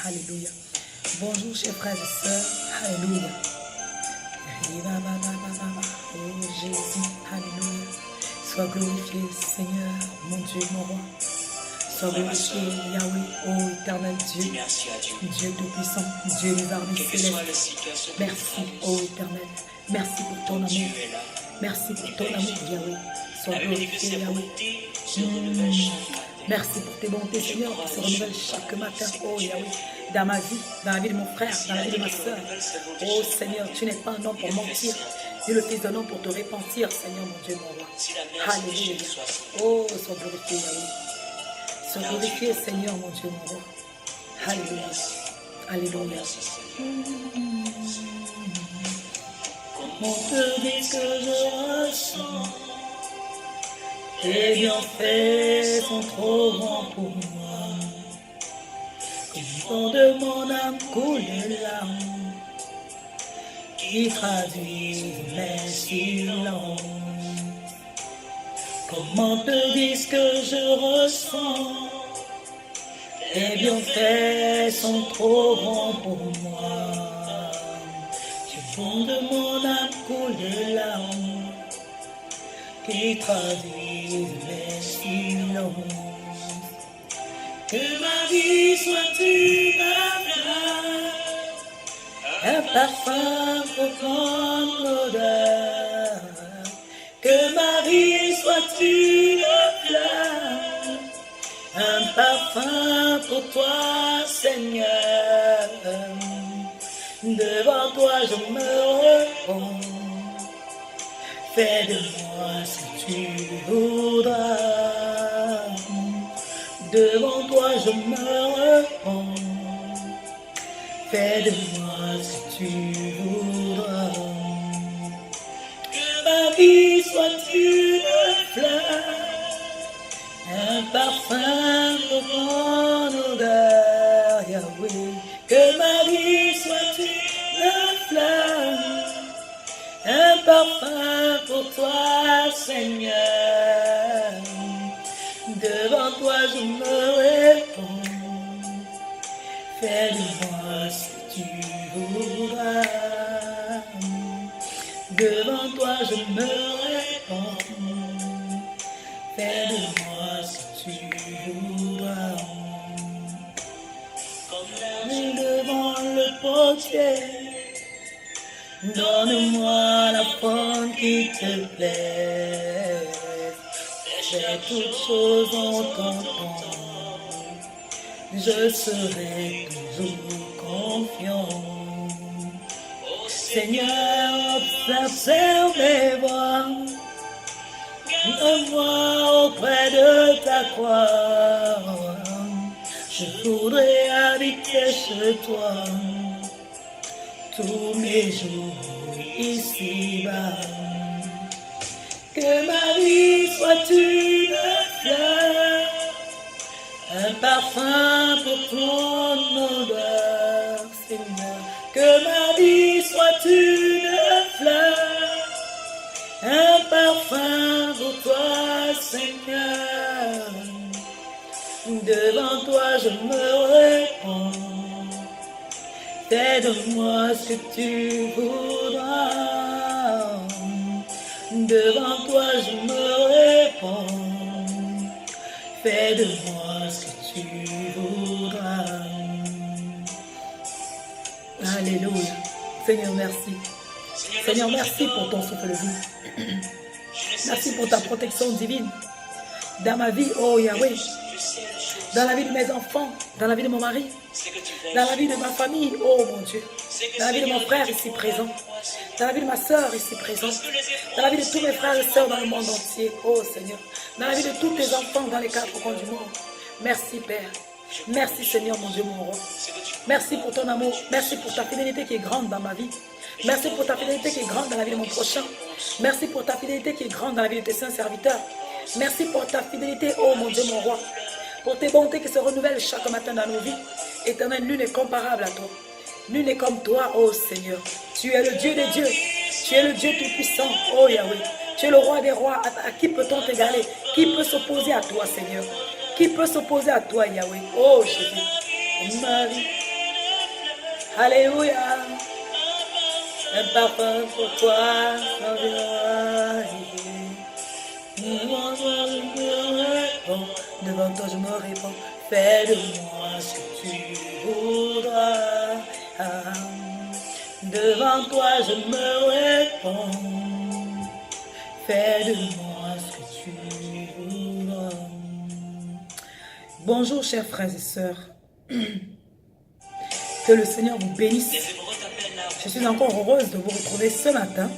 Alléluia. Bonjour, chers frères et sœurs. Alléluia. Oh Jésus, Alléluia. Sois glorifié, Seigneur, mon Dieu, mon roi. Sois glorifié, Yahweh, ô éternel Dieu, Dieu tout-puissant, Dieu des armées célestes. Merci, ô éternel. Merci pour ton amour. Merci pour ton amour, Yahweh. Sois glorifié, Yahweh. Merci pour tes bontés, Seigneur, qui se renouvellent chaque matin, oh Yahweh, dans ma vie, dans la vie de mon frère, dans la vie de ma soeur. Oh Seigneur, tu n'es pas un homme pour mentir, ni le fils d'un homme pour te repentir, Seigneur, mon Dieu, mon roi. Alléluia. Oh, sois glorifié, Yahweh. Sois glorifié, Seigneur, mon Dieu, mon roi. Alléluia. Alléluia. Comment te dire ce que je ressens? Tes bienfaits sont trop grands pour moi. Au fond de mon âme coule des larmes qui traduisent mes silences. Comment te dire ce que je ressens? Tes bienfaits sont trop grands pour moi. Au fond de mon âme coule des larmes qui traduisent mes silences. Que ma vie soit une flamme, un parfum pour prendre l'odeur. Que ma vie soit une flamme, un parfum pour toi, Seigneur. Devant toi je me réponds. Fais de moi ce que tu voudras. Devant toi je me réponds. Fais de moi ce que tu voudras. Que ma vie soit une fleur, un parfum pour ton odeur, Yahweh. Que ma vie soit une fleur, un parfum pour toi, Seigneur. Devant toi je me réponds. Fais de moi ce que tu voudras. Devant toi je me réponds. Fais de moi ce que tu voudras. Devant le potier, donne-moi la forme qui te plaît. Fais toutes choses en ton temps. Je serai toujours confiant. Seigneur, observe mes voies. Donne-moi auprès de ta croix. Je voudrais habiter chez toi tous mes jours ici-bas. Que ma vie soit une fleur, un parfum pour ton odeur, Seigneur. Que ma vie soit une fleur, un parfum pour toi, Seigneur. Devant toi je me réponds. Fais de moi ce que tu voudras. Devant toi je me réponds. Fais de moi ce que tu voudras. Alléluia. Seigneur, merci. Seigneur, merci pour ton souffle de vie. Merci pour ta protection divine. Dans ma vie, oh Yahweh. Dans la vie de mes enfants, dans la vie de mon mari, dans la vie de ma famille, oh mon Dieu, dans la vie de mon frère ici présent, dans la vie de ma soeur ici présente, dans la vie de tous mes frères et sœurs dans le monde entier, oh Seigneur, dans la vie de tous tes enfants dans les 4 coins du monde. Merci Père, merci Seigneur mon Dieu mon roi, merci pour ton amour, merci pour ta fidélité qui est grande dans ma vie, merci pour ta fidélité qui est grande dans la vie de mon prochain, merci pour ta fidélité qui est grande dans la vie de tes saints serviteurs, merci pour ta fidélité, oh mon Dieu mon roi, pour tes bontés qui se renouvellent chaque matin dans nos vies. Éternel, nul n'est comparable à toi. Nul n'est comme toi, ô Seigneur. Tu es le Dieu des dieux. Tu es le Dieu tout-puissant, ô Yahweh. Tu es le roi des rois. À qui peut-on t'égaler? Qui peut s'opposer à toi, Seigneur? Qui peut s'opposer à toi, Yahweh? Oh Jésus, ma vie. Alléluia. Un parfum pour toi. Devant toi je me réponds. Fais de moi ce que tu voudras. Devant toi je me réponds. Fais de moi ce que tu voudras. Bonjour chers frères et sœurs. Que le Seigneur vous bénisse. Je suis encore heureuse de vous retrouver ce matin.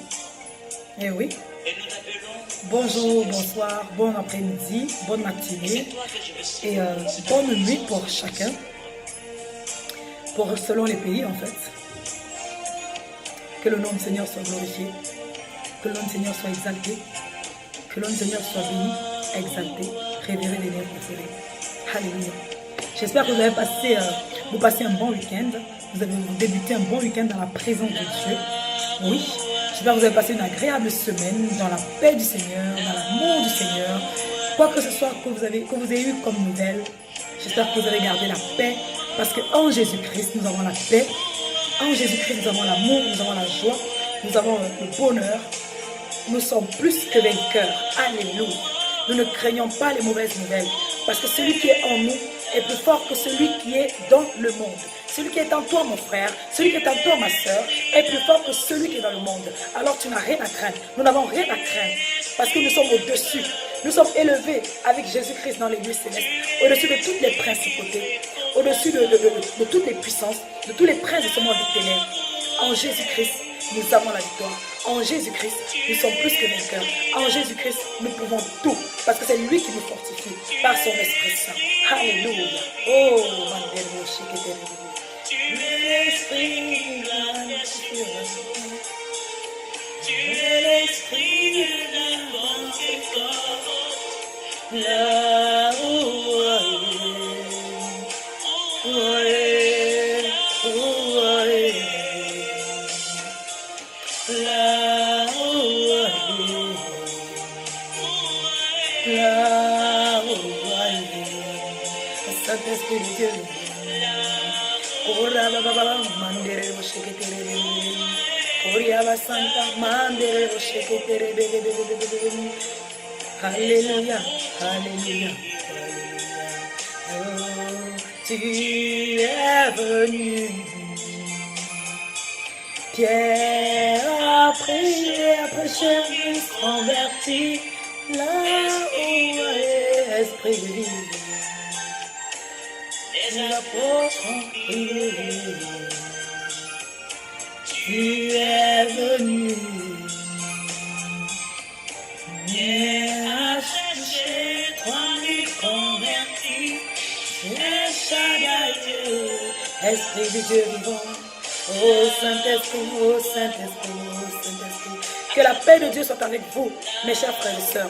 Eh oui. Bonjour, bonsoir, bon après-midi, bonne matinée et bonne nuit pour chacun. Selon les pays en fait. Que le nom du Seigneur soit glorifié. Que le nom du Seigneur soit exalté. Que le nom du Seigneur soit béni, exalté, révéré, vénéré, préféré. Alléluia. J'espère que vous avez passé un bon week-end. Vous avez débuté un bon week-end dans la présence de Dieu. Oui. J'espère que vous avez passé une agréable semaine dans la paix du Seigneur, dans l'amour du Seigneur. Quoi que ce soit que vous ayez eu comme nouvelle, j'espère que vous avez gardé la paix. Parce qu'en Jésus-Christ, nous avons la paix. En Jésus-Christ, nous avons l'amour, nous avons la joie, nous avons le bonheur. Nous sommes plus que vainqueurs. Alléluia. Nous ne craignons pas les mauvaises nouvelles. Parce que celui qui est en nous est plus fort que celui qui est dans le monde. Celui qui est en toi, mon frère, celui qui est en toi, ma soeur, est plus fort que celui qui est dans le monde. Alors tu n'as rien à craindre. Nous n'avons rien à craindre. Parce que nous sommes au-dessus. Nous sommes élevés avec Jésus-Christ dans les lieux célestes. Au-dessus de toutes les principautés. Au-dessus de toutes les puissances. De tous les princes de ce monde de ténèbres. En Jésus-Christ, nous avons la victoire. En Jésus-Christ, nous sommes plus que vainqueurs. En Jésus-Christ, nous pouvons tout. Parce que c'est lui qui nous fortifie par son Esprit Saint. Alléluia. Oh, l'Esprit là Saint-Esprit de Dieu. Alléluia, alléluia, oh, tu es venu. Pierre a prié, a prêché, converti, là où est l'Esprit de vie. Les apôtres ont prié. Tu es venu. Viens à chercher 3000 convertis. Les Shaddai, Esprit de Dieu vivant. Oh Saint-Esprit, oh Saint-Esprit, oh Saint-Esprit. Que la paix de Dieu soit avec vous, mes chers frères et sœurs.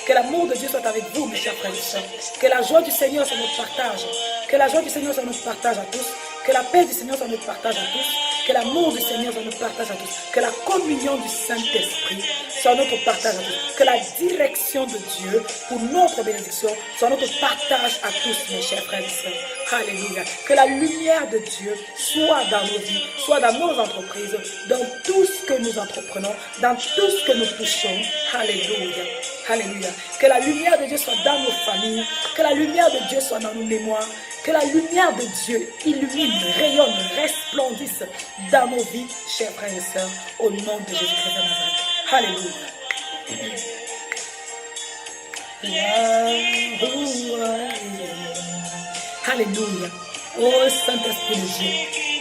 Que l'amour de Dieu soit avec vous, mes chers frères et sœurs. Que la joie du Seigneur soit notre partage. Que la joie du Seigneur soit notre partage à tous. Que la paix du Seigneur soit notre partage à tous. Que l'amour du Seigneur soit notre partage à tous. Que la communion du Saint-Esprit soit notre partage à tous. Que la direction de Dieu pour notre bénédiction soit notre partage à tous, mes chers frères et sœurs. Alléluia. Que la lumière de Dieu soit dans nos vies, soit dans nos entreprises, dans tout ce que nous entreprenons, dans tout ce que nous touchons. Alléluia. Alléluia. Que la lumière de Dieu soit dans nos familles. Que la lumière de Dieu soit dans nos mémoires. Que la lumière de Dieu illumine, rayonne, resplendisse dans nos vies, chers frères et sœurs, au nom de Jésus-Christ de Nazareth. Alléluia. Alléluia. Oh Saint-Esprit de Dieu,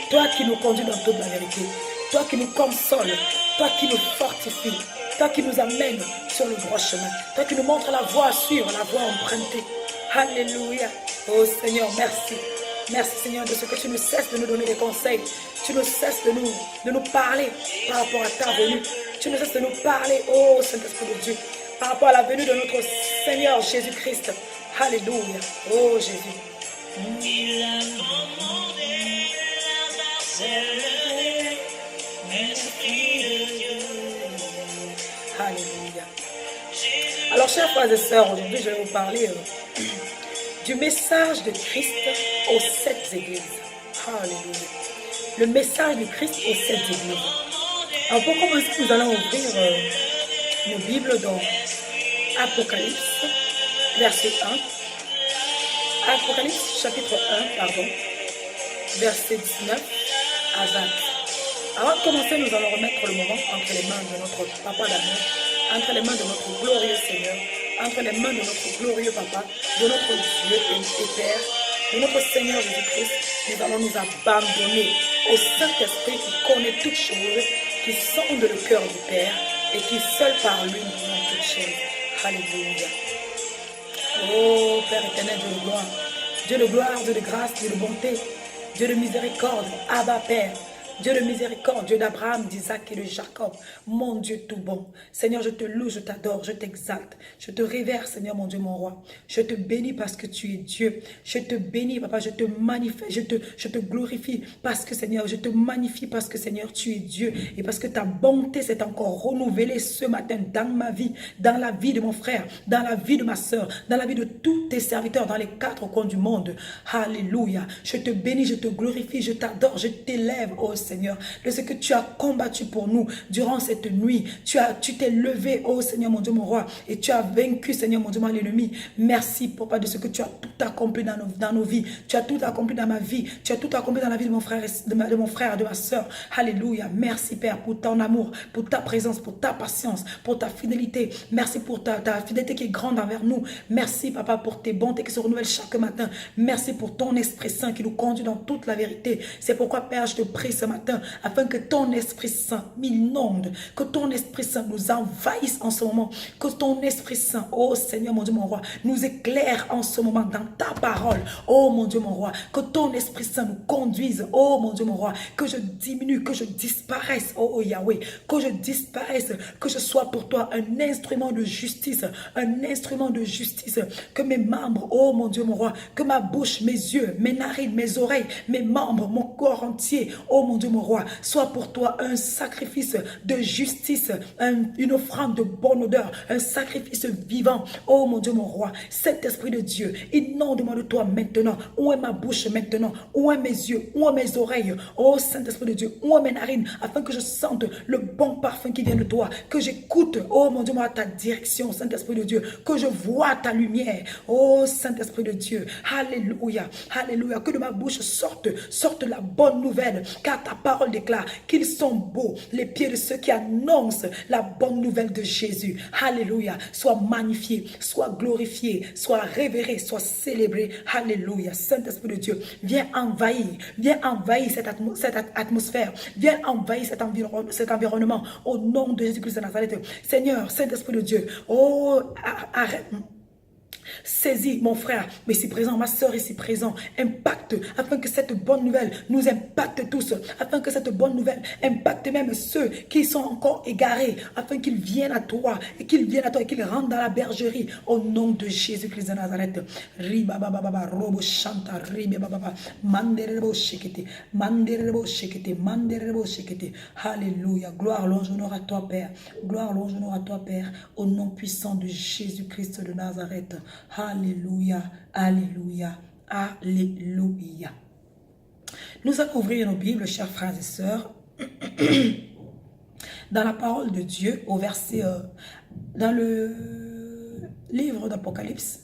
toi qui nous conduis dans toute la vérité, toi qui nous consoles, toi qui nous fortifies, toi qui nous amènes sur le droit chemin, toi qui nous montres la voie à suivre, la voie empruntée. Alléluia. Oh Seigneur, merci. Merci Seigneur de ce que tu ne cesses de nous donner des conseils. Tu ne cesses de nous parler par rapport à ta venue. Tu ne cesses de nous parler, oh Saint-Esprit de Dieu, par rapport à la venue de notre Seigneur Jésus-Christ. Alléluia. Oh Jésus. Alléluia. Alors chers frères et sœurs, aujourd'hui je vais vous parler du message de Christ aux 7 églises. Alléluia. Le message de Christ aux 7 églises. Alors pour commencer, nous allons ouvrir nos Bibles dans Apocalypse, verset 1. Apocalypse, chapitre 1, pardon, verset 19 à 20. Avant de commencer, nous allons remettre le moment entre les mains de notre Papa d'amour, entre les mains de notre glorieux Seigneur, entre les mains de notre glorieux Papa, de notre Dieu et Père, de notre Seigneur Jésus-Christ. Nous allons nous abandonner au Saint-Esprit qui connaît toutes choses, qui sonde le cœur du Père et qui seul par lui nous connaît toutes choses. Alléluia. Oh Père éternel, Dieu de gloire, Dieu de gloire, Dieu de grâce, Dieu de bonté, Dieu de miséricorde, Abba Père. Dieu de miséricorde, Dieu d'Abraham, d'Isaac et de Jacob, mon Dieu tout bon. Seigneur, je te loue, je t'adore, je t'exalte. Je te révère, Seigneur, mon Dieu, mon roi. Je te bénis parce que tu es Dieu. Je te bénis, Papa, je te magnifie, je te glorifie parce que, Seigneur, je te magnifie parce que, Seigneur, tu es Dieu. Et parce que ta bonté s'est encore renouvelée ce matin dans ma vie, dans la vie de mon frère, dans la vie de ma soeur, dans la vie de tous tes serviteurs, dans les 4 coins du monde. Alléluia. Je te bénis, je te glorifie, je t'adore, je t'élève, oh Seigneur, de ce que tu as combattu pour nous durant cette nuit. Tu t'es levé, oh Seigneur mon Dieu, mon roi, et tu as vaincu, Seigneur mon Dieu, mon l'ennemi. Merci, Papa, de ce que tu as tout accompli dans nos vies. Tu as tout accompli dans ma vie. Tu as tout accompli dans la vie de mon frère et de ma soeur. Alléluia. Merci, Père, pour ton amour, pour ta présence, pour ta patience, pour ta fidélité. Merci pour ta fidélité qui est grande envers nous. Merci, Papa, pour tes bontés qui se renouvellent chaque matin. Merci pour ton Esprit Saint qui nous conduit dans toute la vérité. C'est pourquoi, Père, je te prie ce matin, afin que ton Esprit Saint m'inonde, que ton Esprit Saint nous envahisse en ce moment, que ton Esprit Saint, oh Seigneur mon Dieu mon roi, nous éclaire en ce moment dans ta parole, oh mon Dieu mon roi, que ton Esprit Saint nous conduise, oh mon Dieu mon roi, que je diminue, que je disparaisse, oh Yahweh, que je disparaisse, que je sois pour toi un instrument de justice, que mes membres, oh mon Dieu mon roi, que ma bouche, mes yeux, mes narines, mes oreilles, mes membres, mon corps entier, oh mon Dieu mon roi, soit pour toi un sacrifice de justice, une offrande de bonne odeur, un sacrifice vivant, oh mon Dieu mon roi, cet esprit de Dieu, inonde-moi de toi maintenant. Où est ma bouche maintenant? Où est mes yeux? Où est mes oreilles? Oh Saint-Esprit de Dieu, où est mes narines, afin que je sente le bon parfum qui vient de toi, que j'écoute, oh mon Dieu mon roi, ta direction, Saint-Esprit de Dieu, que je vois ta lumière, oh Saint-Esprit de Dieu, alléluia, alléluia, que de ma bouche sorte la bonne nouvelle, car ta parole déclare qu'ils sont beaux les pieds de ceux qui annoncent la bonne nouvelle de Jésus. Alléluia. Sois magnifié, sois glorifié, sois révéré, sois célébré. Alléluia. Saint-Esprit de Dieu, viens envahir cette atmosphère, viens envahir cet environnement au nom de Jésus-Christ de Nazareth. Seigneur, Saint-Esprit de Dieu, oh, arrête. Saisis mon frère, mais ici présent, ma soeur ici présent, impacte, afin que cette bonne nouvelle nous impacte tous, afin que cette bonne nouvelle impacte même ceux qui sont encore égarés, afin qu'ils viennent à toi, et qu'ils rentrent dans la bergerie, au nom de Jésus-Christ de Nazareth. Alléluia, gloire, louange, honneur à toi Père, gloire, louange, honneur à toi Père, au nom puissant de Jésus-Christ de Nazareth. Alléluia, alléluia, alléluia. Nous allons ouvrir nos Bibles, chers frères et sœurs, dans la parole de Dieu, au verset, dans le livre d'Apocalypse,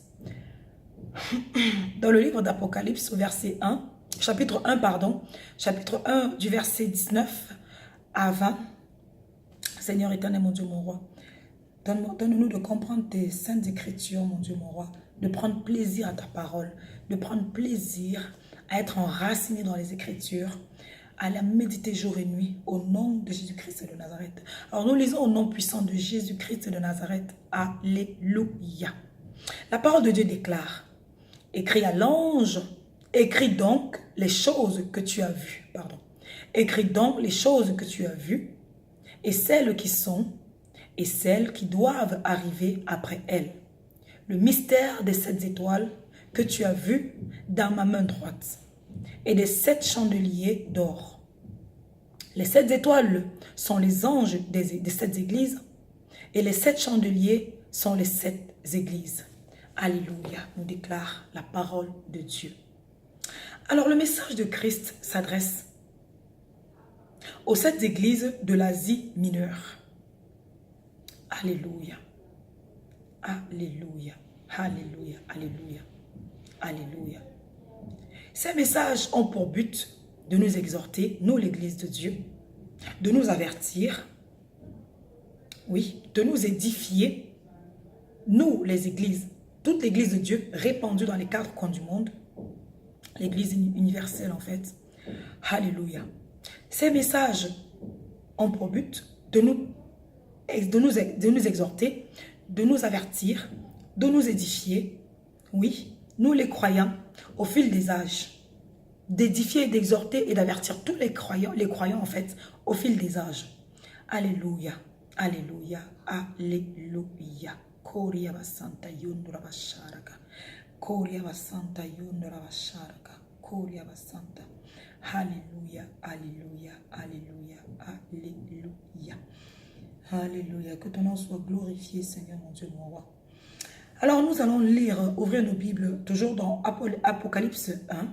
au verset 1, chapitre 1 du verset 19 à 20. Seigneur éternel, mon Dieu, mon roi, donne-nous de comprendre tes saintes écritures, mon Dieu, mon roi, de prendre plaisir à ta parole, de prendre plaisir à être enraciné dans les écritures, à la méditer jour et nuit, au nom de Jésus-Christ de Nazareth. Alors nous lisons au nom puissant de Jésus-Christ de Nazareth. Alléluia. La parole de Dieu déclare, écris à l'ange, écris donc les choses que tu as vues, écris donc les choses que tu as vues, et celles qui sont, et celles qui doivent arriver après elles. Le mystère des 7 étoiles que tu as vues dans ma main droite, et des 7 chandeliers d'or. Les 7 étoiles sont les anges des 7 églises, et les 7 chandeliers sont les 7 églises. Alléluia, nous déclare la parole de Dieu. Alors le message de Christ s'adresse aux 7 églises de l'Asie mineure. Alléluia, alléluia, alléluia, alléluia, alléluia. Ces messages ont pour but de nous exhorter, nous l'église de Dieu, de nous avertir, oui, de nous édifier, nous les églises, toute l'église de Dieu répandue dans les 4 coins du monde, l'église universelle en fait. Alléluia. Ces messages ont pour but de nous exhorter, de nous avertir, de nous édifier, oui, nous les croyants, au fil des âges, d'édifier, d'exhorter et d'avertir tous les croyants en fait, au fil des âges. Alléluia, alléluia, alléluia. Koria basanta yondra basharaka. Koria basanta yondra basharaka. Koria basanta. Alléluia, alléluia, alléluia, alléluia. Alléluia, que ton nom soit glorifié, Seigneur mon Dieu, mon roi. Alors nous allons lire, ouvrir nos Bibles, toujours dans Apocalypse 1,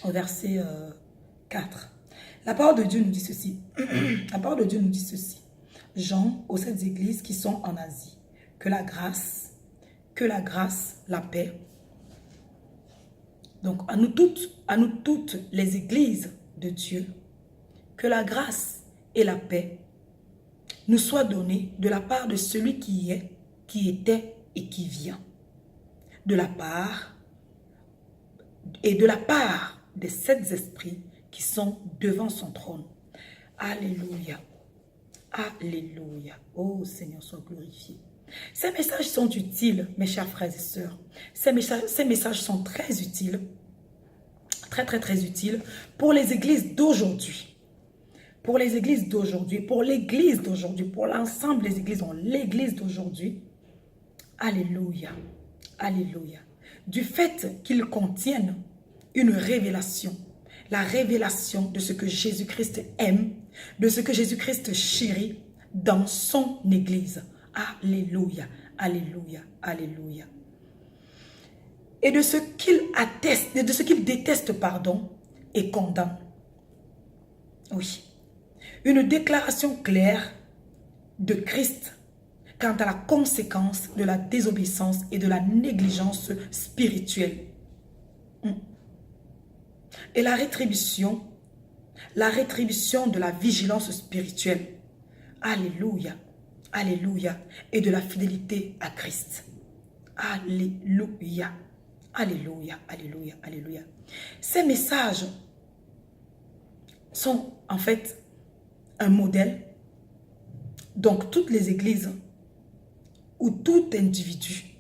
au verset 4. La parole de Dieu nous dit ceci. La parole de Dieu nous dit ceci. Jean, aux 7 églises qui sont en Asie, que la grâce, la paix. Donc à nous toutes les églises de Dieu, que la grâce et la paix nous soient données de la part de celui qui est, qui était et qui vient. De la part des 7 esprits qui sont devant son trône. Alléluia. Alléluia. Oh Seigneur, sois glorifié. Ces messages sont utiles, mes chers frères et sœurs. Ces messages sont très utiles. Très utiles pour les églises d'aujourd'hui. Pour les églises d'aujourd'hui, pour l'église d'aujourd'hui, pour l'ensemble des églises, l'église d'aujourd'hui. Alléluia. Alléluia. Du fait qu'ils contiennent une révélation. La révélation de ce que Jésus-Christ aime, de ce que Jésus-Christ chérit dans son église. Alléluia, alléluia, alléluia. Et de ce qu'il atteste, de ce qu'il déteste, pardon, et condamne. Oui. Une déclaration claire de Christ quant à la conséquence de la désobéissance et de la négligence spirituelle. Et la rétribution de la vigilance spirituelle. Alléluia, alléluia, et de la fidélité à Christ. Alléluia, alléluia, alléluia, alléluia. Ces messages sont en fait un modèle. Donc toutes les églises ou tout individu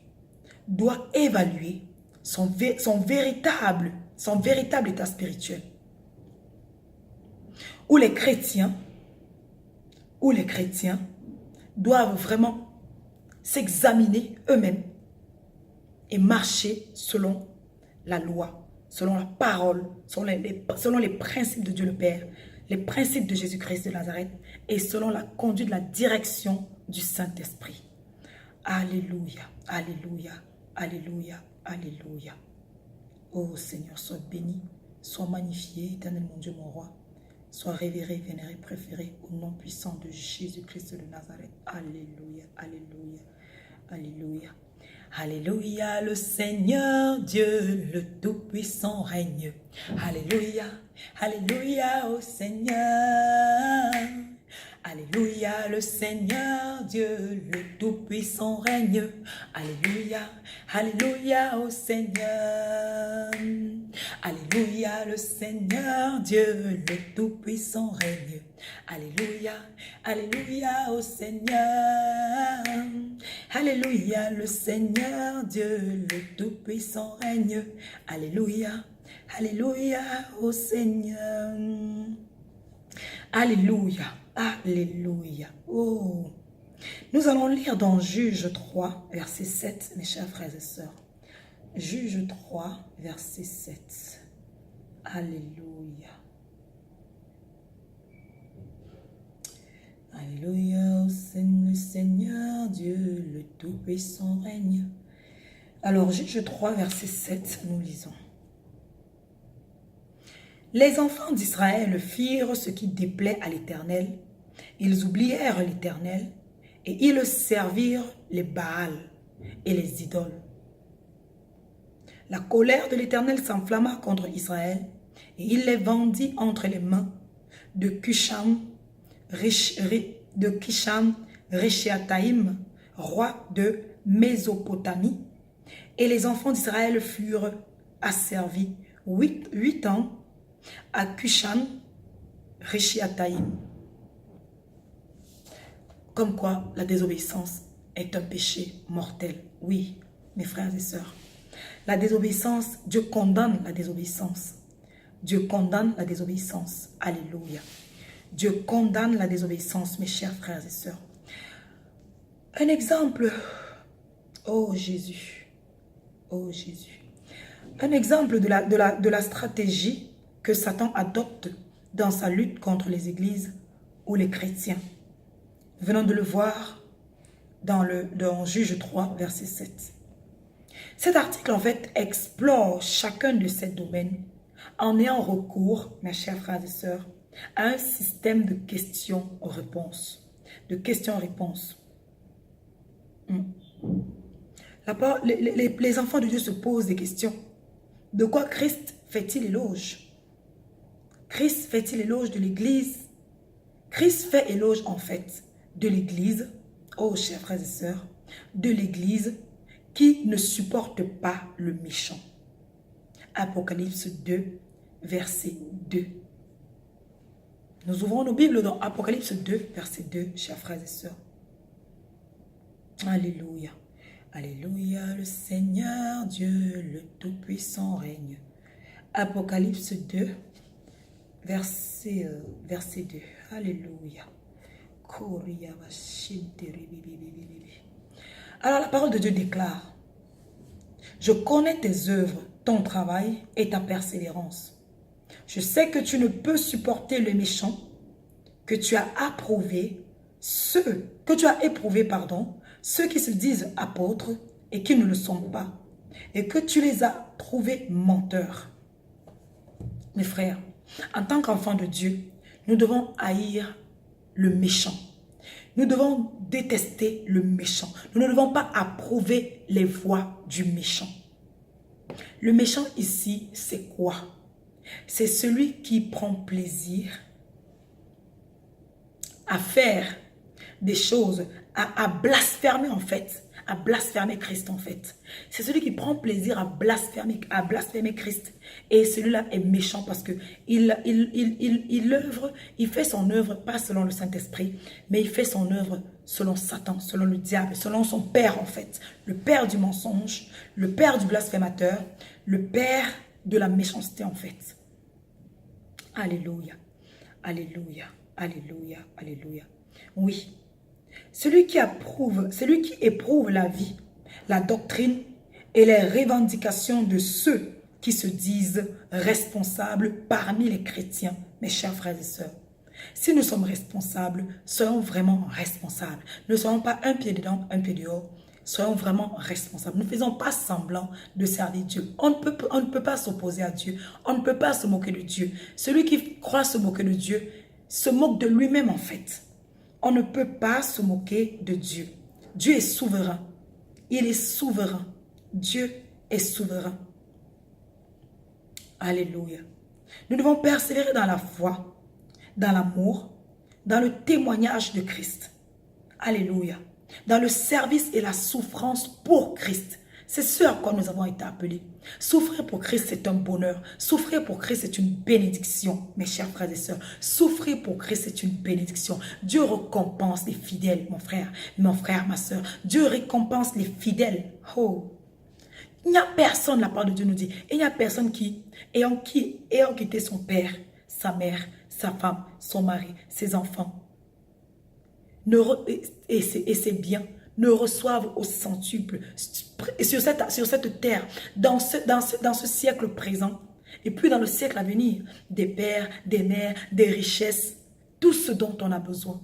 doit évaluer son véritable état spirituel. Où les chrétiens doivent vraiment s'examiner eux-mêmes et marcher selon la loi, selon la parole, selon les principes de Dieu le Père, les principes de Jésus-Christ de Nazareth et selon la conduite, la direction du Saint-Esprit. Alléluia, alléluia, alléluia, alléluia. Oh Seigneur, sois béni, sois magnifié, éternel mon Dieu, mon roi. Sois révéré, vénéré, préféré au nom puissant de Jésus-Christ de Nazareth. Alléluia, alléluia, alléluia. Alléluia, le Seigneur Dieu, le Tout-Puissant règne. Alléluia, alléluia au Seigneur. Alléluia, le Seigneur Dieu, le Tout-Puissant règne. Alléluia, alléluia au Seigneur. Alléluia, le Seigneur Dieu, le Tout-Puissant règne. Alléluia, alléluia au Seigneur. Alléluia, le Seigneur Dieu, le Tout-Puissant règne. Alléluia, alléluia au Seigneur. Alléluia, alléluia. Oh, nous allons lire dans Juge 3, verset 7, mes chers frères et sœurs. Juge 3, verset 7. Alléluia. Alléluia, le Seigneur Dieu, le Tout-Puissant règne. Alors, Juge 3, verset 7, nous lisons. Les enfants d'Israël firent ce qui déplaît à l'Éternel. Ils oublièrent l'Éternel et ils servirent les Baals et les idoles. La colère de l'Éternel s'enflamma contre Israël et il les vendit entre les mains de Kisham Rishathaïm, roi de Mésopotamie. Et les enfants d'Israël furent asservis 8 ans à Kisham Rishathaïm. Comme quoi la désobéissance est un péché mortel. Oui, mes frères et sœurs. La désobéissance, Dieu condamne la désobéissance. Dieu condamne la désobéissance. Alléluia. Dieu condamne la désobéissance, mes chers frères et sœurs. Un exemple. Oh Jésus. Oh Jésus. Un exemple de la stratégie que Satan adopte dans sa lutte contre les églises ou les chrétiens. Venons de le voir dans Juge 3, verset 7. Cet article, en fait, explore chacun de ces domaines en ayant recours, mes chers frères et sœurs, à un système de questions-réponses. De questions-réponses. Les enfants de Dieu se posent des questions. De quoi Christ fait-il éloge? Christ fait-il éloge de l'Église? Christ fait éloge, en fait, de l'Église, oh chers frères et sœurs, de l'Église qui ne supporte pas le méchant. Apocalypse 2, verset 2. Nous ouvrons nos Bibles dans Apocalypse 2, verset 2, chers frères et sœurs. Alléluia. Alléluia, le Seigneur Dieu, le Tout-Puissant règne. Apocalypse 2, verset 2. Alléluia. Alors la parole de Dieu déclare: je connais tes œuvres, ton travail et ta persévérance. Je sais que tu ne peux supporter le méchant, que tu as éprouvé ceux qui se disent apôtres et qui ne le sont pas, et que tu les as trouvés menteurs. Mes frères, en tant qu'enfants de Dieu, nous devons haïr le méchant. Nous devons détester le méchant. Nous ne devons pas approuver les voies du méchant. Le méchant ici, c'est quoi? C'est celui qui prend plaisir à faire des choses, à blasphémer en fait, à blasphémer Christ en fait. C'est celui qui prend plaisir à blasphémer Christ. Et celui-là est méchant parce que il fait son œuvre pas selon le Saint-Esprit, mais il fait son œuvre selon Satan, selon le diable, selon son père en fait. Le père du mensonge, le père du blasphémateur, le père de la méchanceté en fait. Alléluia, alléluia, alléluia, alléluia. Oui. Celui qui éprouve la vie, la doctrine et les revendications de ceux qui se disent responsables parmi les chrétiens, mes chers frères et sœurs. Si nous sommes responsables, soyons vraiment responsables. Ne soyons pas un pied dedans, un pied dehors. Soyons vraiment responsables. Ne faisons pas semblant de servir Dieu. On ne peut pas s'opposer à Dieu. On ne peut pas se moquer de Dieu. Celui qui croit se moquer de Dieu se moque de lui-même en fait. On ne peut pas se moquer de Dieu. Dieu est souverain. Il est souverain. Dieu est souverain. Alléluia. Nous devons persévérer dans la foi, dans l'amour, dans le témoignage de Christ. Alléluia. Dans le service et la souffrance pour Christ. C'est ce à quoi nous avons été appelés. Souffrir pour Christ, c'est un bonheur. Souffrir pour Christ, c'est une bénédiction, mes chers frères et sœurs. Souffrir pour Christ, c'est une bénédiction. Dieu récompense les fidèles, mon frère, ma sœur. Dieu récompense les fidèles. Oh. Il n'y a personne, la parole de Dieu nous dit, il n'y a personne qui, ayant quitté son père, sa mère, sa femme, son mari, ses enfants, et ses biens, ne reçoivent au centuple sur cette terre, dans ce siècle présent, et puis dans le siècle à venir, des pères, des mères, des richesses, tout ce dont on a besoin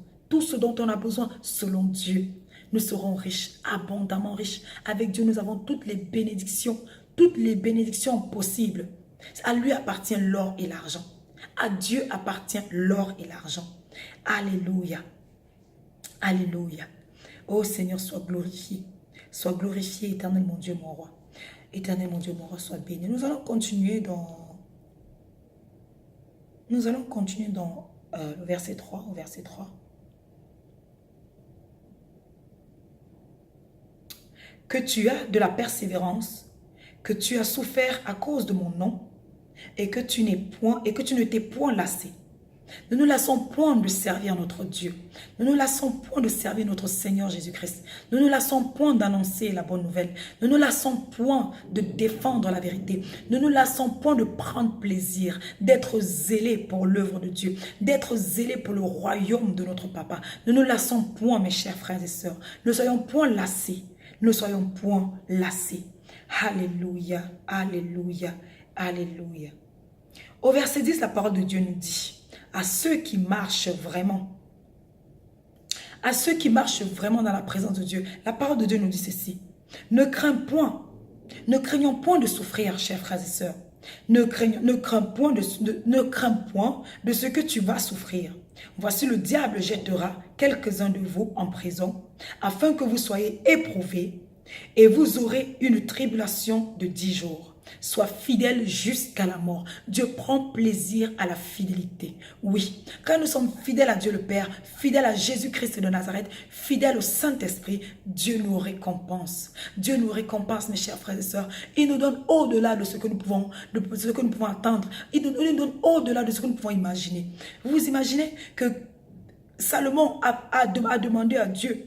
selon Dieu. Nous serons riches, abondamment riches. Avec Dieu, nous avons toutes les bénédictions possibles. À lui appartient l'or et l'argent. À Dieu appartient l'or et l'argent. Alléluia. Alléluia. Oh Seigneur, sois glorifié. Sois glorifié, éternel mon Dieu, mon roi. Éternel mon Dieu, mon roi, sois béni. Nous allons continuer dans le verset 3. Au verset 3. Que tu as de la persévérance, que tu as souffert à cause de mon nom, et que tu ne t'es point lassé. Ne nous lassons point de servir notre Dieu. Ne nous lassons point de servir notre Seigneur Jésus-Christ. Ne nous lassons point d'annoncer la bonne nouvelle. Ne nous lassons point de défendre la vérité. Ne nous lassons point de prendre plaisir, d'être zélés pour l'œuvre de Dieu, d'être zélés pour le royaume de notre Papa. Ne nous lassons point, mes chers frères et sœurs. Ne soyons point lassés. Ne soyons point lassés. Alléluia, alléluia, alléluia. Au verset 10, la parole de Dieu nous dit: à ceux qui marchent vraiment dans la présence de Dieu, la parole de Dieu nous dit ceci: ne craignons point de souffrir, chers frères et sœurs. Ne crains point de ce que tu vas souffrir. Voici, le diable jettera quelques-uns de vous en prison, afin que vous soyez éprouvés, et vous aurez une tribulation de 10 jours. Sois fidèle jusqu'à la mort. Dieu prend plaisir à la fidélité. Oui, quand nous sommes fidèles à Dieu le Père, fidèles à Jésus-Christ de Nazareth, fidèles au Saint-Esprit, Dieu nous récompense. Dieu nous récompense, mes chers frères et sœurs. Il nous donne au-delà de ce que nous pouvons attendre. Il nous donne au-delà de ce que nous pouvons imaginer. Vous imaginez que Salomon a demandé à Dieu,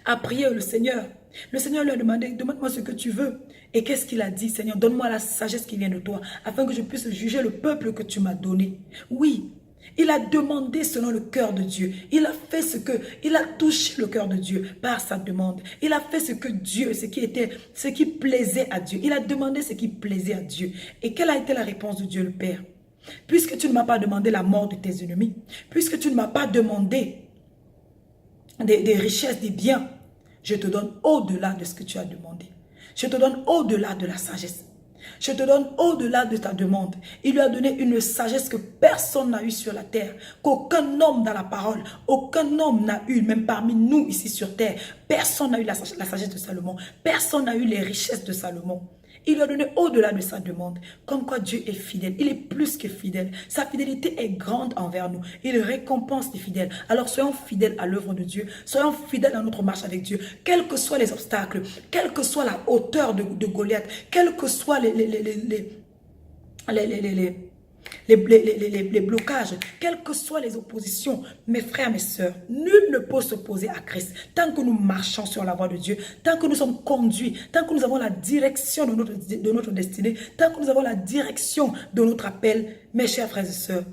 a prié le Seigneur. Le Seigneur lui a demandé: demande-moi ce que tu veux. Et qu'est-ce qu'il a dit? Seigneur, donne-moi la sagesse qui vient de toi, afin que je puisse juger le peuple que tu m'as donné. Oui, il a demandé selon le cœur de Dieu. Il a fait il a touché le cœur de Dieu par sa demande. Il a fait ce qui plaisait à Dieu. Il a demandé ce qui plaisait à Dieu. Et quelle a été la réponse de Dieu le Père? Puisque tu ne m'as pas demandé la mort de tes ennemis, puisque tu ne m'as pas demandé des richesses, des biens, je te donne au-delà de ce que tu as demandé. Je te donne au-delà de la sagesse. Je te donne au-delà de ta demande. Il lui a donné une sagesse que personne n'a eue sur la terre, qu'aucun homme dans la parole, aucun homme n'a eu, même parmi nous ici sur terre. Personne n'a eu la sagesse de Salomon. Personne n'a eu les richesses de Salomon. Il lui a donné au-delà de sa demande. Comme quoi Dieu est fidèle. Il est plus que fidèle. Sa fidélité est grande envers nous. Il récompense les fidèles. Alors soyons fidèles à l'œuvre de Dieu. Soyons fidèles à notre marche avec Dieu. Quels que soient les obstacles, quelle que soit la hauteur de Goliath, quels que soient les blocages, quelles que soient les oppositions, mes frères, mes sœurs, nul ne peut s'opposer à Christ. Tant que nous marchons sur la voie de Dieu, tant que nous sommes conduits, tant que nous avons la direction de notre destinée, tant que nous avons la direction de notre appel, mes chers frères et sœurs,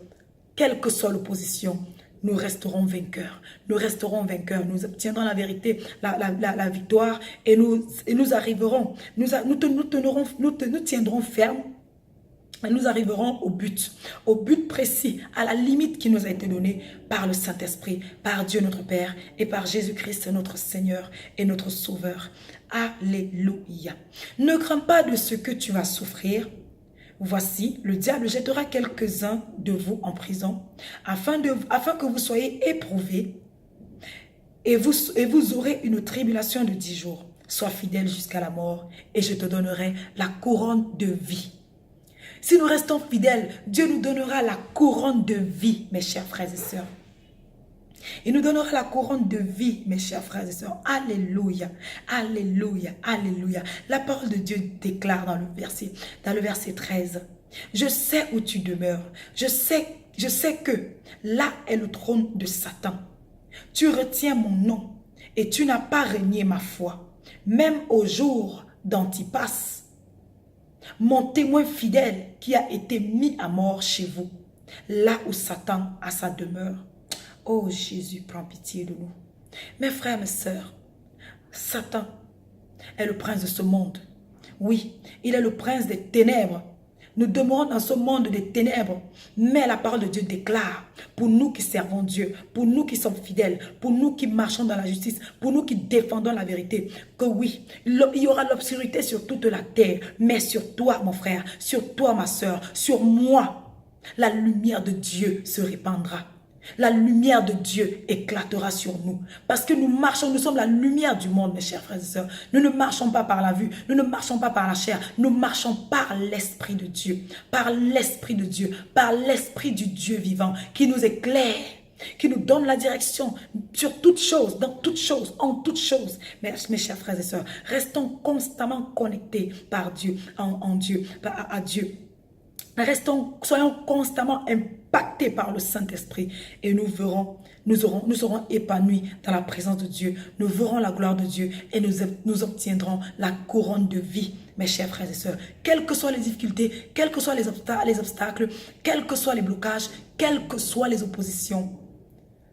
quelle que soit l'opposition, nous resterons vainqueurs. Nous resterons vainqueurs. Nous obtiendrons la vérité, la victoire, et nous arriverons, nous tiendrons ferme. Et nous arriverons au but précis, à la limite qui nous a été donnée par le Saint-Esprit, par Dieu notre Père et par Jésus-Christ notre Seigneur et notre Sauveur. Alléluia. Ne crains pas de ce que tu vas souffrir. Voici, le diable jettera quelques-uns de vous en prison, afin que vous soyez éprouvés, et vous aurez une tribulation de 10 jours. Sois fidèle jusqu'à la mort, et je te donnerai la couronne de vie. Si nous restons fidèles, Dieu nous donnera la couronne de vie, mes chers frères et sœurs. Il nous donnera la couronne de vie, mes chers frères et sœurs. Alléluia, alléluia, alléluia. La parole de Dieu déclare dans le verset 13. Je sais où tu demeures. Je sais que là est le trône de Satan. Tu retiens mon nom et tu n'as pas renié ma foi. Même au jour d'Antipas, mon témoin fidèle qui a été mis à mort chez vous, là où Satan a sa demeure. Oh Jésus, prends pitié de nous. Mes frères, mes sœurs, Satan est le prince de ce monde. Oui, il est le prince des ténèbres Nous demeurons dans ce monde des ténèbres, mais la parole de Dieu déclare, pour nous qui servons Dieu, pour nous qui sommes fidèles, pour nous qui marchons dans la justice, pour nous qui défendons la vérité, que oui, il y aura l'obscurité sur toute la terre, mais sur toi, mon frère, sur toi, ma soeur, sur moi, la lumière de Dieu se répandra. La lumière de Dieu éclatera sur nous. Parce que nous marchons, nous sommes la lumière du monde, mes chers frères et sœurs. Nous ne marchons pas par la vue, nous ne marchons pas par la chair, nous marchons par l'Esprit de Dieu. Par l'Esprit de Dieu, par l'Esprit du Dieu vivant qui nous éclaire, qui nous donne la direction sur toutes choses, dans toutes choses, en toutes choses. Mais mes chers frères et sœurs, restons constamment connectés par Dieu, en Dieu, à Dieu. Soyons constamment impactés par le Saint-Esprit et nous serons épanouis dans la présence de Dieu. Nous verrons la gloire de Dieu et nous obtiendrons la couronne de vie, mes chers frères et sœurs. Quelles que soient les difficultés, quels que soient les obstacles, quels que soient les blocages, quelles que soient les oppositions,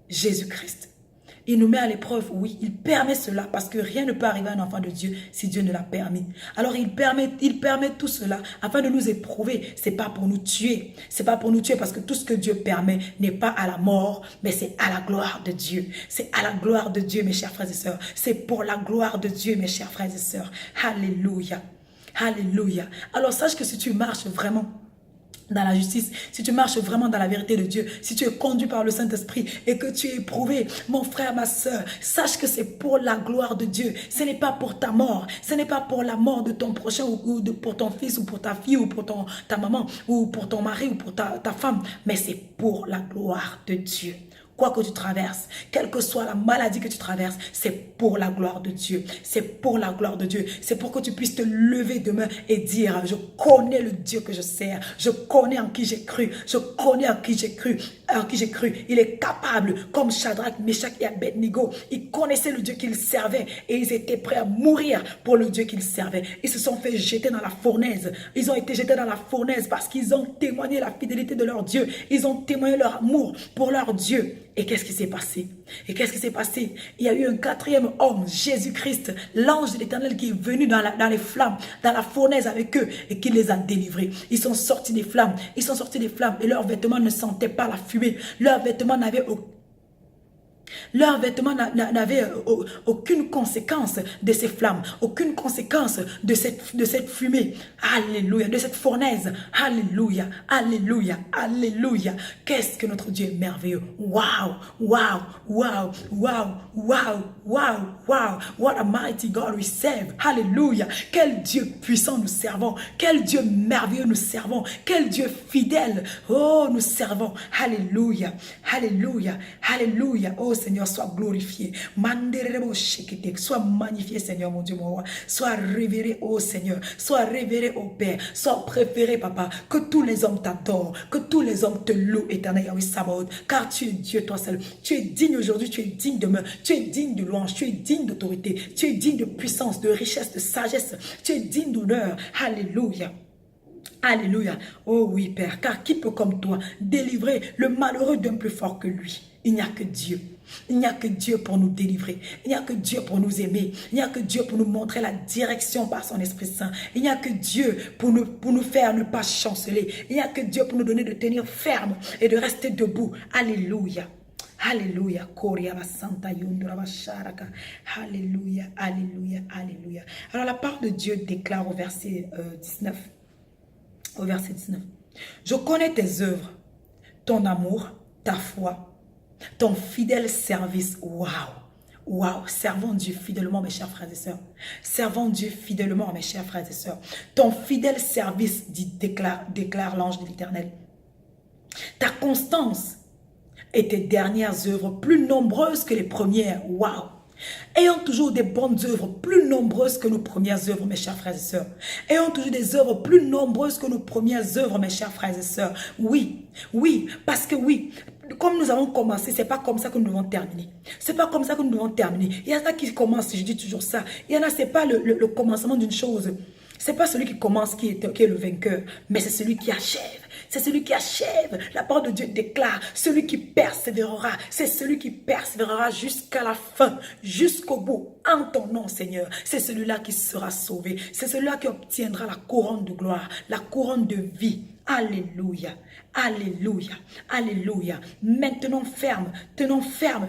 Jésus-Christ, il nous met à l'épreuve, oui, il permet cela parce que rien ne peut arriver à un enfant de Dieu si Dieu ne l'a permis. Alors il permet tout cela afin de nous éprouver. C'est pas pour nous tuer, c'est pas pour nous tuer parce que tout ce que Dieu permet n'est pas à la mort, mais c'est à la gloire de Dieu. C'est à la gloire de Dieu, mes chers frères et sœurs. C'est pour la gloire de Dieu, mes chers frères et sœurs. Alléluia, alléluia. Alors sache que si tu marches vraiment dans la justice, si tu marches vraiment dans la vérité de Dieu, si tu es conduit par le Saint-Esprit et que tu es éprouvé, mon frère, ma soeur, sache que c'est pour la gloire de Dieu. Ce n'est pas pour ta mort, ce n'est pas pour la mort de ton prochain ou pour ton fils ou pour ta fille ou pour ta maman ou pour ton mari ou pour ta femme, mais c'est pour la gloire de Dieu. Quoi que tu traverses, quelle que soit la maladie que tu traverses, c'est pour la gloire de Dieu. C'est pour la gloire de Dieu. C'est pour que tu puisses te lever demain et dire, je connais le Dieu que je sers. Je connais en qui j'ai cru. Je connais en qui j'ai cru. Il est capable, comme Shadrach, Meshach et Abednego. Ils connaissaient le Dieu qu'ils servaient et ils étaient prêts à mourir pour le Dieu qu'ils servaient. Ils se sont fait jeter dans la fournaise. Ils ont été jetés dans la fournaise parce qu'ils ont témoigné la fidélité de leur Dieu. Ils ont témoigné leur amour pour leur Dieu. Et qu'est-ce qui s'est passé? Et qu'est-ce qui s'est passé? Il y a eu un quatrième homme, Jésus-Christ, l'ange de l'Éternel qui est venu dans les flammes, dans la fournaise avec eux et qui les a délivrés. Ils sont sortis des flammes. Ils sont sortis des flammes et leurs vêtements ne sentaient pas la fumée. Leurs vêtements n'avaient aucune conséquence de ces flammes, aucune conséquence de cette fumée. Alléluia, de cette fournaise. Alléluia, alléluia, alléluia. Qu'est-ce que notre Dieu est merveilleux. Waouh, waouh, waouh, waouh, waouh, waouh, waouh. What a mighty God we serve. Alléluia. Quel Dieu puissant nous servons. Quel Dieu merveilleux nous servons. Quel Dieu fidèle. Oh, nous servons. Alléluia, alléluia, alléluia. Oh Seigneur, sois glorifié. Sois magnifié, Seigneur, mon Dieu, mon roi. Sois révéré, oh Seigneur. Sois révéré, oh Père. Sois préféré, Papa. Que tous les hommes t'adorent. Que tous les hommes te louent, éternel Yahweh Sabaoth. Car tu es Dieu, toi seul. Tu es digne aujourd'hui, tu es digne demain. Tu es digne de louange, tu es digne d'autorité. Tu es digne de puissance, de richesse, de sagesse. Tu es digne d'honneur. Alléluia. Alléluia. Oh oui, Père. Car qui peut comme toi délivrer le malheureux d'un plus fort que lui? Il n'y a que Dieu. Il n'y a que Dieu pour nous délivrer. Il n'y a que Dieu pour nous aimer. Il n'y a que Dieu pour nous montrer la direction par son Esprit Saint. Il n'y a que Dieu pour nous faire ne pas chanceler. Il n'y a que Dieu pour nous donner de tenir ferme et de rester debout. Alléluia. Alléluia. Alléluia. Alléluia. Alléluia. Alors la parole de Dieu déclare au verset 19. Au verset 19. Je connais tes œuvres, ton amour, ta foi, ton fidèle service. Waouh! Waouh! Servons Dieu fidèlement, mes chers frères et sœurs. Servons Dieu fidèlement, mes chers frères et sœurs. Ton fidèle service, déclare l'ange de l'Éternel. Ta constance et tes dernières œuvres plus nombreuses que les premières. Waouh! Ayons toujours des bonnes œuvres plus nombreuses que nos premières œuvres, mes chers frères et sœurs. Ayons toujours des œuvres plus nombreuses que nos premières œuvres, mes chers frères et sœurs. Oui, oui, parce que oui, comme nous avons commencé, c'est pas comme ça que nous devons terminer. C'est pas comme ça que nous devons terminer. Il y en a qui commencent, je dis toujours ça. Il y en a, c'est pas le commencement d'une chose. C'est pas celui qui commence qui est le vainqueur, mais c'est celui qui achève. C'est celui qui achève. La parole de Dieu déclare, celui qui persévérera, c'est celui qui persévérera jusqu'à la fin, jusqu'au bout, en ton nom, Seigneur. C'est celui-là qui sera sauvé. C'est celui-là qui obtiendra la couronne de gloire, la couronne de vie. Alléluia, alléluia, alléluia. Maintenant ferme, tenons ferme.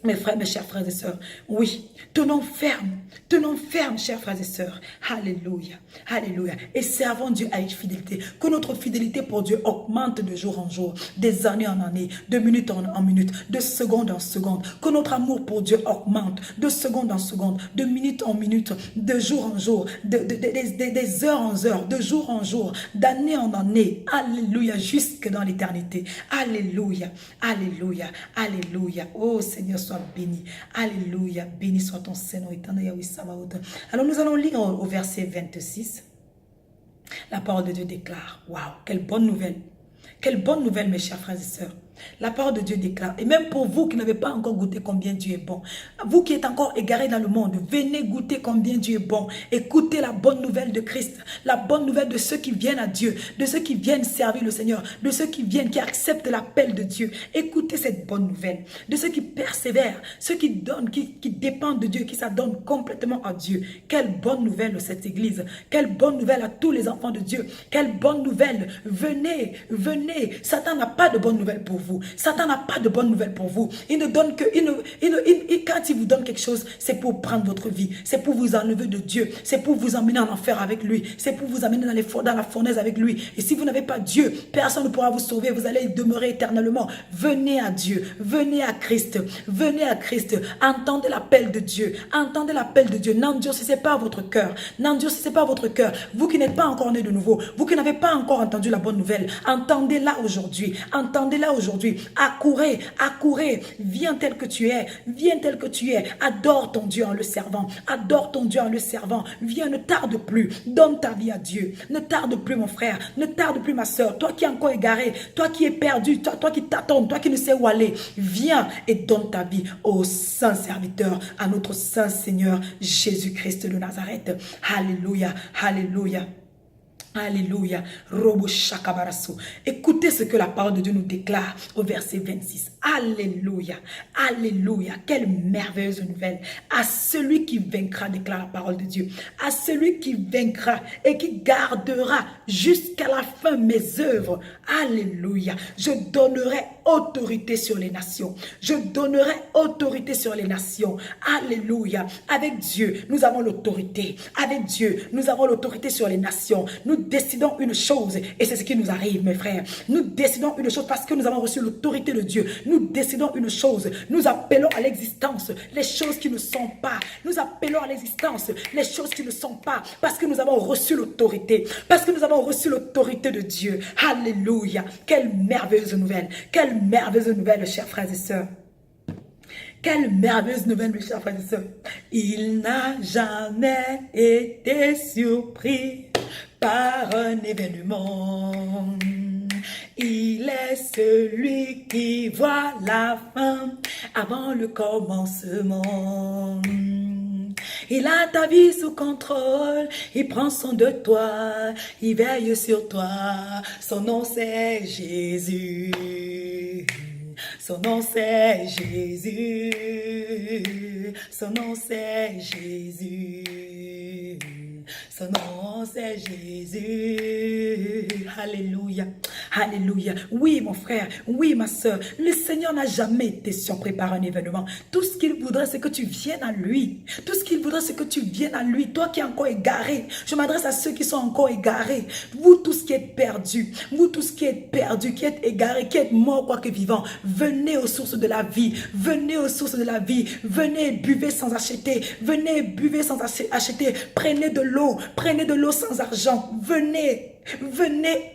Mes frères, mes chers frères et sœurs, oui, tenons ferme, chers frères et sœurs. Alléluia, alléluia. Et servons Dieu avec fidélité. Que notre fidélité pour Dieu augmente de jour en jour, des années en années, de minute en minute, de seconde en seconde. Que notre amour pour Dieu augmente de seconde en seconde, de minute en minute, de jour en jour, des heures en heures, de jour en jour, d'année en année. Alléluia, jusque dans l'éternité. Alléluia, alléluia, alléluia. Oh Seigneur, sois béni. Alléluia. Béni soit ton Seigneur éternel Yahweh Sabaoth. Alors nous allons lire au verset 26. La parole de Dieu déclare. Waouh, quelle bonne nouvelle. Quelle bonne nouvelle, mes chers frères et sœurs. La parole de Dieu déclare, et même pour vous qui n'avez pas encore goûté combien Dieu est bon, vous qui êtes encore égarés dans le monde, venez goûter combien Dieu est bon. Écoutez la bonne nouvelle de Christ, la bonne nouvelle de ceux qui viennent à Dieu, de ceux qui viennent servir le Seigneur, de ceux qui viennent, qui acceptent l'appel de Dieu. Écoutez cette bonne nouvelle, de ceux qui persévèrent, ceux qui donnent, qui dépendent de Dieu, qui s'adonnent complètement à Dieu. Quelle bonne nouvelle cette église, quelle bonne nouvelle à tous les enfants de Dieu, quelle bonne nouvelle. Venez, venez. Satan n'a pas de bonne nouvelle pour vous. Satan n'a pas de bonne nouvelle pour vous. Il ne donne que, quand il vous donne quelque chose, c'est pour prendre votre vie, c'est pour vous enlever de Dieu, c'est pour vous emmener en enfer avec lui, c'est pour vous amener dans la fournaise avec lui. Et si vous n'avez pas Dieu, personne ne pourra vous sauver, vous allez demeurer éternellement. Venez à Dieu, venez à Christ, venez à Christ, entendez l'appel de Dieu, entendez l'appel de Dieu. N'endurcissez pas votre cœur, n'endurcissez pas votre cœur. Vous qui n'êtes pas encore né de nouveau, vous qui n'avez pas encore entendu la bonne nouvelle, entendez-la aujourd'hui, entendez-la aujourd'hui. Accourez, accourez, viens tel que tu es, viens tel que tu es, adore ton Dieu en le servant, adore ton Dieu en le servant, viens, ne tarde plus, donne ta vie à Dieu, ne tarde plus mon frère, ne tarde plus ma soeur, toi qui es encore égaré, toi qui es perdu, toi qui t'attends, toi qui ne sais où aller, viens et donne ta vie au saint serviteur, à notre saint Seigneur Jésus-Christ de Nazareth. Alléluia, alléluia. Alléluia. Robo Shakabarasu. Écoutez ce que la parole de Dieu nous déclare au verset 26. Alléluia. Alléluia. Quelle merveilleuse nouvelle. À celui qui vaincra, déclare la parole de Dieu. À celui qui vaincra et qui gardera jusqu'à la fin mes œuvres. Alléluia. Je donnerai autorité sur les nations. Je donnerai autorité sur les nations. Alléluia. Avec Dieu, nous avons l'autorité. Avec Dieu, nous avons l'autorité sur les nations. Nous décidons une chose et c'est ce qui nous arrive, mes frères. Nous décidons une chose parce que nous avons reçu l'autorité de Dieu. Nous décidons une chose. Nous appelons à l'existence les choses qui ne sont pas. Nous appelons à l'existence les choses qui ne sont pas parce que nous avons reçu l'autorité. Parce que nous avons reçu l'autorité de Dieu. Alléluia. Quelle merveilleuse nouvelle. Quelle merveilleuse nouvelle, chers frères et sœurs. Quelle merveilleuse nouvelle, mes chers frères et sœurs. Il n'a jamais été surpris par un événement. Il est celui qui voit la fin avant le commencement. Il a ta vie sous contrôle, il prend soin de toi, il veille sur toi. Son nom c'est Jésus. Son nom c'est Jésus. Son nom c'est Jésus. Son nom c'est Jésus. Alléluia. Alléluia. Oui mon frère, oui ma soeur, le Seigneur n'a jamais été surpris par un événement. Tout ce qu'il voudrait c'est que tu viennes à lui. Tout ce qu'il voudrait c'est que tu viennes à lui. Toi qui es encore égaré, je m'adresse à ceux qui sont encore égarés. Vous tous qui êtes perdus, vous tous qui êtes perdus, qui êtes égarés, qui êtes morts quoique vivants, venez aux sources de la vie. Venez aux sources de la vie. Venez buvez sans acheter. Venez buvez sans acheter. Prenez de l'eau sans argent. Venez, venez.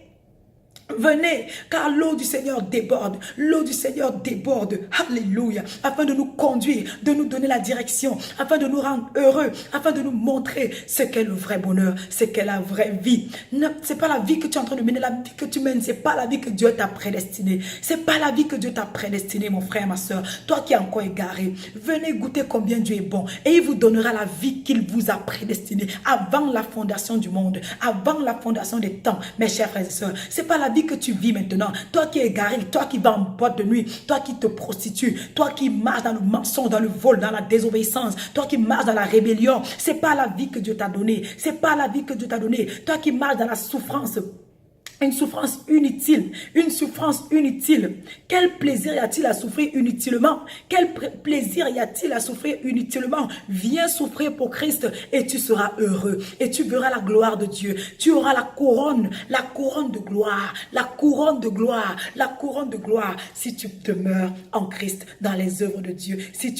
Venez, car l'eau du Seigneur déborde. L'eau du Seigneur déborde. Alléluia. Afin de nous conduire, de nous donner la direction, afin de nous rendre heureux, afin de nous montrer ce qu'est le vrai bonheur, ce qu'est la vraie vie. Ce n'est pas la vie que tu es en train de mener, la vie que tu mènes, ce n'est pas la vie que Dieu t'a prédestinée. Ce n'est pas la vie que Dieu t'a prédestinée, mon frère, ma soeur. Toi qui es encore égaré, venez goûter combien Dieu est bon. Et il vous donnera la vie qu'il vous a prédestinée avant la fondation du monde, avant la fondation des temps, mes chers frères et sœurs. Ce n'est pas la vie que tu vis maintenant, toi qui es égaré, toi qui vas en boîte de nuit, toi qui te prostitues, toi qui marches dans le mensonge, dans le vol, dans la désobéissance, toi qui marches dans la rébellion, c'est pas la vie que Dieu t'a donnée, c'est pas la vie que Dieu t'a donnée, toi qui marches dans la souffrance. Une souffrance inutile, une souffrance inutile. Quel plaisir y a-t-il à souffrir inutilement? Quel plaisir y a-t-il à souffrir inutilement? Viens souffrir pour Christ et tu seras heureux. Et tu verras la gloire de Dieu. Tu auras la couronne de gloire, la couronne de gloire, la couronne de gloire si tu demeures en Christ dans les œuvres de Dieu. Si tu